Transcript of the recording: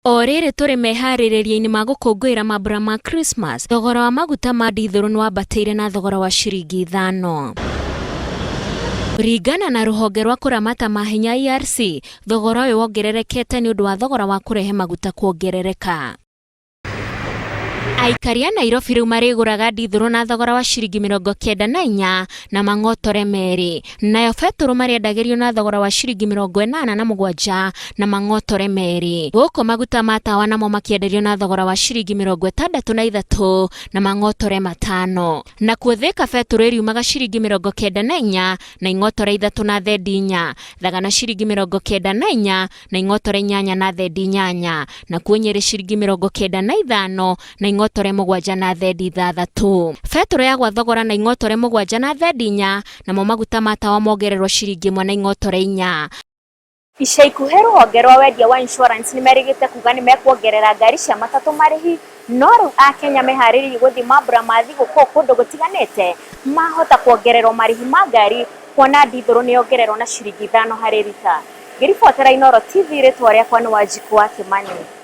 Orere turi meharĩrĩria-inĩ ma gũkũngũĩra mambura ma Christmas, thogora wa maguta ma dithũrũ nĩ wambatĩire na thogora wa ciringi 5. Kũringana na rũhonge rwa kũramata mahinya ERC, thogora ũyũ wongererekete nĩ ũndũ wa thogora wa kũrehe maguta kuongerereka. Aikari a Nairobi rĩu marĩgũraga dithũrũ na thogora wa ciringi 94 na mang'otore merĩ. Nayo betũrũ marĩendagĩrio na thogora wa ciringi 87 na mang'otore merĩ. Gũkũ maguta ma tawa namo makĩenderio na thogora wa ciringi 63 na mang'otore 5. Nakuo Thĩka betũrũ ĩriumaga ciringi 94 na ing'otore 3 na thendi 4. Thagana ciringi 94 na ing'otore 8 na thendi 8. Nakuo Nyĩrĩ ciringi 95 na ing'otore 7 na thendi 6. Betũrũ yagwa thogora na ing'otore 7 na thendi 4, namo maguta ma tawa mongererwo ciringi 1 na ing'otore 4. Ica ikuhĩ rũhonge rwa wendia wa insurance nĩmerĩgĩte kuga nĩmekuongerera ngari cia matatũ marĩhi, no rĩu Akenya meharĩrĩirie gũthiĩ mambura ma thigũkũ kũndũ gũtiganĩte mahota kuongererwo marĩhi ma ngari, kuona dithũrũ nĩyongererwo na ciringi 5 harĩ rita. Ngĩribotera Inooro TV, rĩtwa rĩakwa nĩ Wanjikũ wa Kĩmani.